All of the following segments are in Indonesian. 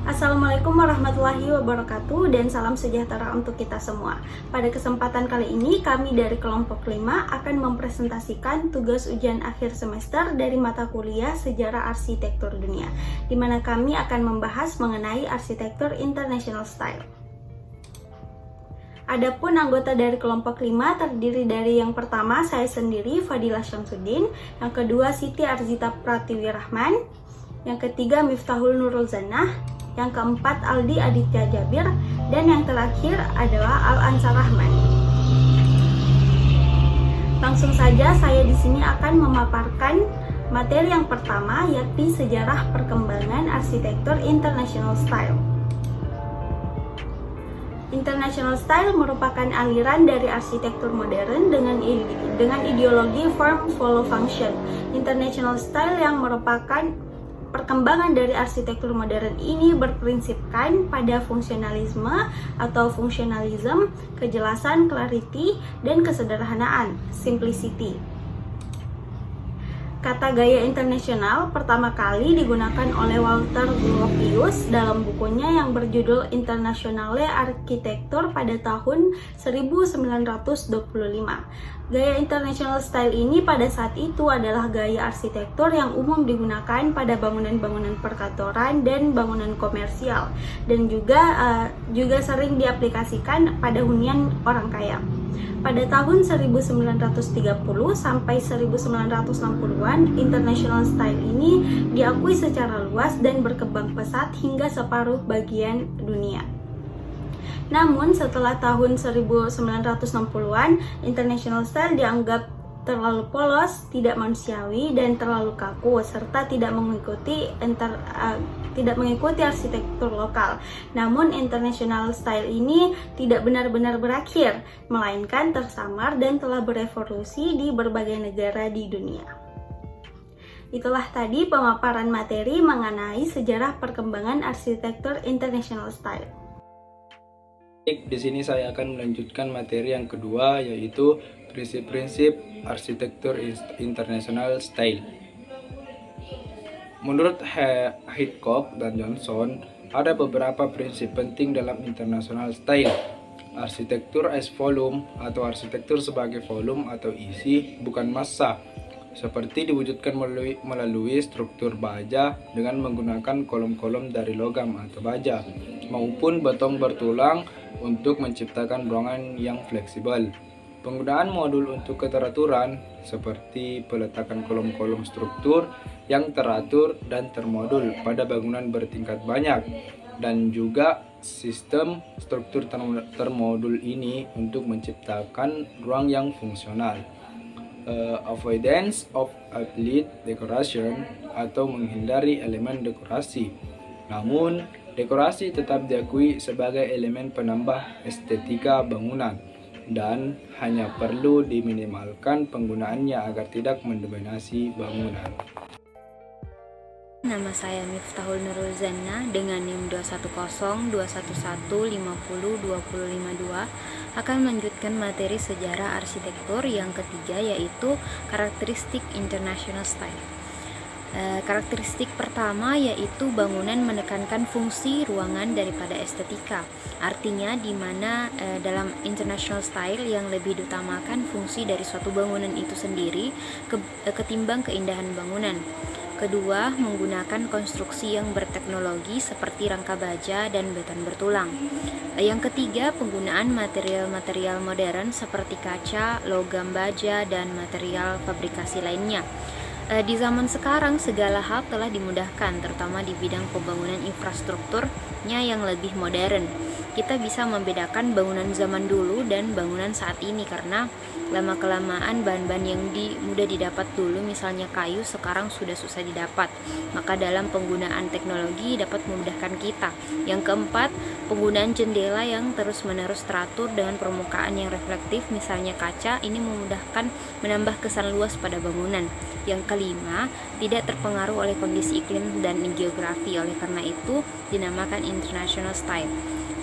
Assalamualaikum warahmatullahi wabarakatuh dan salam sejahtera untuk kita semua. Pada kesempatan kali ini kami dari kelompok 5 akan mempresentasikan tugas ujian akhir semester dari mata kuliah Sejarah Arsitektur Dunia, di mana kami akan membahas mengenai arsitektur international style. Adapun anggota dari kelompok 5 terdiri dari yang pertama saya sendiri Fadilah Syamsuddin, yang kedua Siti Arzita Pratiwi Rahman, yang ketiga Miftahul Nurul Zanah, yang keempat Aldi Aditya Jabir, dan yang terakhir adalah Al Ansar Rahman. Langsung saja saya di sini akan memaparkan materi yang pertama, yakni sejarah perkembangan arsitektur international style. International style merupakan aliran dari arsitektur modern dengan ideologi form follow function. International style yang merupakan perkembangan dari arsitektur modern ini berprinsipkan pada fungsionalisme atau functionalism, kejelasan, clarity, dan kesederhanaan, simplicity. Kata gaya internasional pertama kali digunakan oleh Walter Gropius dalam bukunya yang berjudul Internationale Architecture pada tahun 1925. Gaya international style ini pada saat itu adalah gaya arsitektur yang umum digunakan pada bangunan-bangunan perkantoran dan bangunan komersial, dan juga sering diaplikasikan pada hunian orang kaya. Pada tahun 1930 sampai 1960-an, international style ini diakui secara luas dan berkembang pesat hingga separuh bagian dunia. Namun setelah tahun 1960-an, international style dianggap terlalu polos, tidak manusiawi, dan terlalu kaku, serta tidak mengikuti arsitektur lokal. Namun international style ini tidak benar-benar berakhir, melainkan tersamar dan telah berevolusi di berbagai negara di dunia. Itulah tadi pemaparan materi mengenai sejarah perkembangan arsitektur international style. Di sini saya akan melanjutkan materi yang kedua, yaitu prinsip-prinsip arsitektur international style. Menurut Hitchcock dan Johnson, ada beberapa prinsip penting dalam international style. Arsitektur as volume atau arsitektur sebagai volume atau isi, bukan massa, seperti diwujudkan melalui struktur baja dengan menggunakan kolom-kolom dari logam atau baja maupun beton bertulang untuk menciptakan ruangan yang fleksibel. Penggunaan modul untuk keteraturan seperti peletakan kolom-kolom struktur yang teratur dan termodul pada bangunan bertingkat banyak, dan juga sistem struktur termodul ini untuk menciptakan ruang yang fungsional. Avoidance of outlet decoration atau menghindari elemen dekorasi. Namun, dekorasi tetap diakui sebagai elemen penambah estetika bangunan dan hanya perlu diminimalkan penggunaannya agar tidak mendominasi bangunan. Nama saya Miftahul Nurul Zanah dengan NIM 21021502052 akan melanjutkan materi sejarah arsitektur yang ketiga, yaitu karakteristik international style. Karakteristik pertama yaitu bangunan menekankan fungsi ruangan daripada estetika. Artinya di mana dalam international style yang lebih diutamakan fungsi dari suatu bangunan itu sendiri ketimbang keindahan bangunan. Kedua, menggunakan konstruksi yang berteknologi seperti rangka baja dan beton bertulang. Yang ketiga, penggunaan material-material modern seperti kaca, logam baja, dan material fabrikasi lainnya. Di zaman sekarang segala hal telah dimudahkan, terutama di bidang pembangunan infrastrukturnya yang lebih modern. Kita bisa membedakan bangunan zaman dulu dan bangunan saat ini karena lama-kelamaan bahan-bahan yang mudah didapat dulu, misalnya kayu, sekarang sudah susah didapat. Maka dalam penggunaan teknologi dapat memudahkan kita. Yang keempat, penggunaan jendela yang terus-menerus teratur dengan permukaan yang reflektif, misalnya kaca, ini memudahkan menambah kesan luas pada bangunan. Yang kelima, tidak terpengaruh oleh kondisi iklim dan geografi, oleh karena itu dinamakan international style.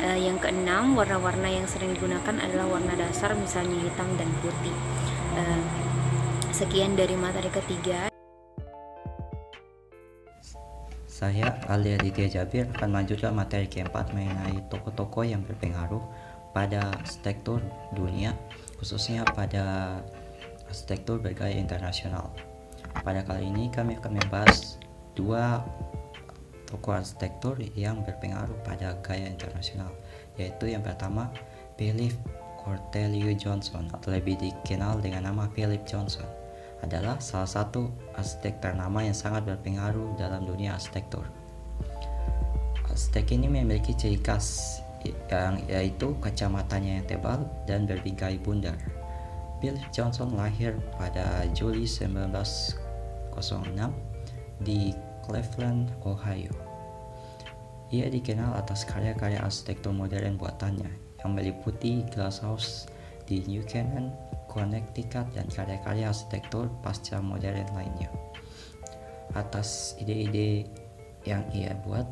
Yang keenam, warna-warna yang sering digunakan adalah warna dasar, misalnya hitam dan putih. Sekian dari materi ketiga. Saya Ali Aditya Jabir akan melanjutkan materi keempat mengenai tokoh-tokoh yang berpengaruh pada arsitektur dunia, khususnya pada arsitektur bergaya internasional. Pada kali ini kami akan membahas dua tokoh arsitektur yang berpengaruh pada gaya internasional, yaitu yang pertama Philip Cortelius Johnson atau lebih dikenal dengan nama Philip Johnson, adalah salah satu arsitek ternama yang sangat berpengaruh dalam dunia arsitektur. Arsitek ini memiliki ciri khas yaitu kacamatanya yang tebal dan berbingkai bundar. Philip Johnson lahir pada Juli 1906 di Cleveland, Ohio. Ia dikenal atas karya-karya arsitektur modern buatannya yang meliputi Glass House di New Canaan, Connecticut, dan karya-karya arsitektur pasca modern lainnya. Atas ide-ide yang ia buat,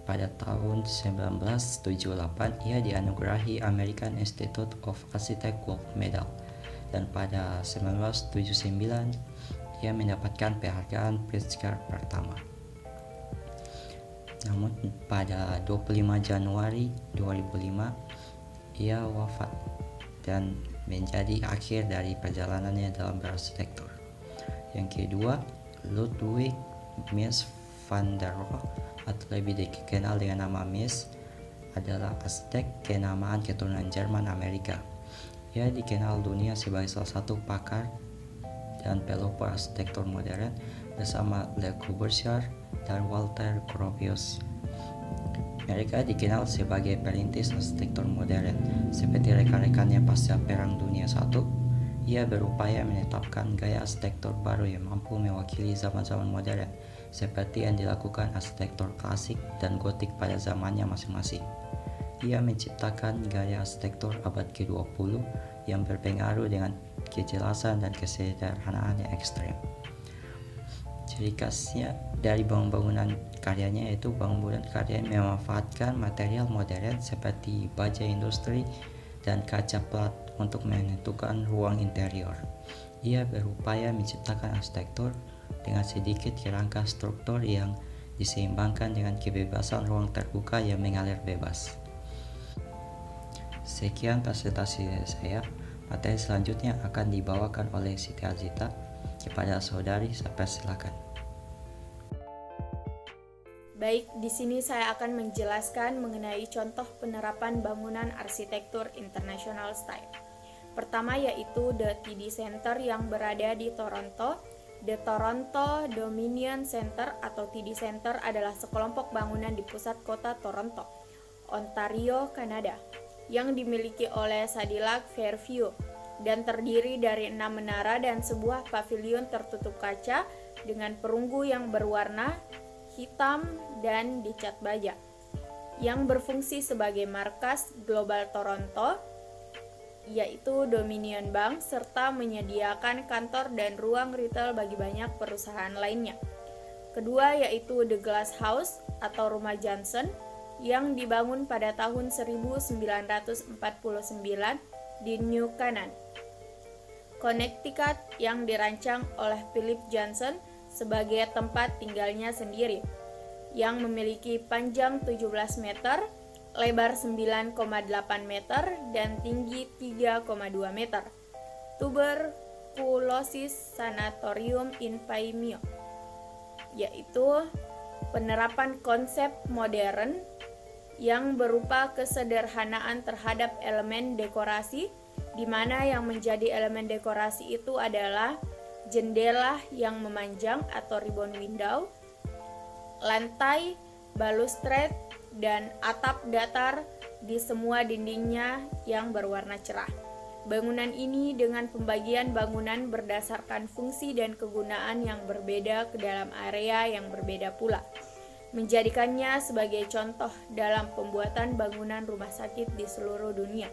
pada tahun 1978 ia dianugerahi American Institute of Architects Gold Medal, dan pada 1979 ia mendapatkan penghargaan Pritzker pertama. Namun pada 25 Januari 2005 ia wafat dan menjadi akhir dari perjalanannya dalam berarsitektur. Yang kedua, Ludwig Mies van der Rohe atau lebih dikenal dengan nama Mies adalah arsitek kenamaan keturunan Jerman Amerika. Ia dikenal dunia sebagai salah satu pakar dan pelopor arsitektur modern bersama Le Corbusier dan Walter Gropius. Mereka dikenal sebagai perintis arsitektur modern. Seperti rekan-rekannya pasca Perang Dunia I, ia berupaya menetapkan gaya arsitektur baru yang mampu mewakili zaman-zaman modern, seperti yang dilakukan arsitektur klasik dan gotik pada zamannya masing-masing. Ia menciptakan gaya arsitektur abad ke-20 yang berpengaruh dengan kejelasan dan kesederhanaan yang ekstrem. Ciri khasnya dari bangunan karyanya yaitu bangunan karya yang memanfaatkan material modern seperti baja industri dan kaca plat untuk menentukan ruang interior. Ia berupaya menciptakan arsitektur dengan sedikit kerangka struktur yang diseimbangkan dengan kebebasan ruang terbuka yang mengalir bebas. Sekian presentasi saya. Materi selanjutnya akan dibawakan oleh Siti Azita. Kepada saudari, saya persilakan. Baik, di sini saya akan menjelaskan mengenai contoh penerapan bangunan arsitektur international style. Pertama yaitu The TD Center yang berada di Toronto. The Toronto Dominion Center atau TD Center adalah sekelompok bangunan di pusat kota Toronto, Ontario, Kanada, yang dimiliki oleh Cadillac Fairview dan terdiri dari 6 menara dan sebuah pavilion tertutup kaca dengan perunggu yang berwarna hitam dan dicat baja, yang berfungsi sebagai markas Global Toronto, yaitu Dominion Bank, serta menyediakan kantor dan ruang retail bagi banyak perusahaan lainnya. Kedua yaitu The Glass House atau Rumah Johnson yang dibangun pada tahun 1949 di New Canaan, Connecticut, yang dirancang oleh Philip Johnson sebagai tempat tinggalnya sendiri, yang memiliki panjang 17 meter, lebar 9,8 meter, dan tinggi 3,2 meter. Tuberculosis Sanatorium in Paimio, yaitu penerapan konsep modern yang berupa kesederhanaan terhadap elemen dekorasi, di mana yang menjadi elemen dekorasi itu adalah jendela yang memanjang atau ribbon window, lantai, balustrade, dan atap datar di semua dindingnya yang berwarna cerah. Bangunan ini dengan pembagian bangunan berdasarkan fungsi dan kegunaan yang berbeda ke dalam area yang berbeda pula, menjadikannya sebagai contoh dalam pembuatan bangunan rumah sakit di seluruh dunia.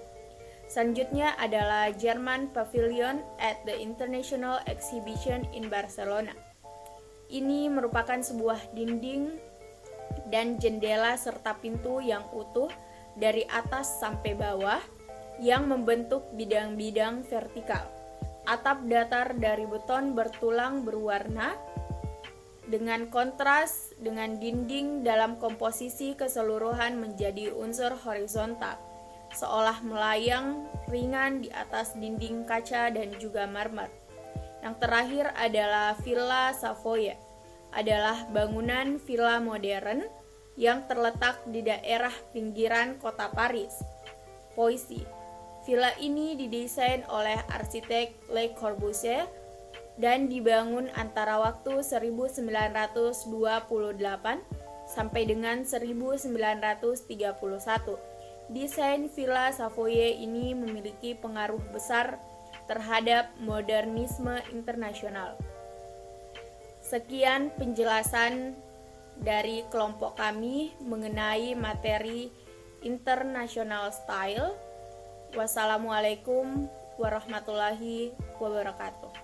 Selanjutnya adalah German Pavilion at the International Exhibition in Barcelona. Ini merupakan sebuah dinding dan jendela serta pintu yang utuh dari atas sampai bawah yang membentuk bidang-bidang vertikal. Atap datar dari beton bertulang berwarna dengan kontras dengan dinding dalam komposisi keseluruhan menjadi unsur horizontal, seolah melayang ringan di atas dinding kaca dan juga marmer. Yang terakhir adalah Villa Savoye, adalah bangunan villa modern yang terletak di daerah pinggiran kota Paris. Poissy. Villa ini didesain oleh arsitek Le Corbusier dan dibangun antara waktu 1928 sampai dengan 1931. Desain Villa Savoye ini memiliki pengaruh besar terhadap modernisme internasional. Sekian penjelasan dari kelompok kami mengenai materi International Style. Wassalamualaikum warahmatullahi wabarakatuh.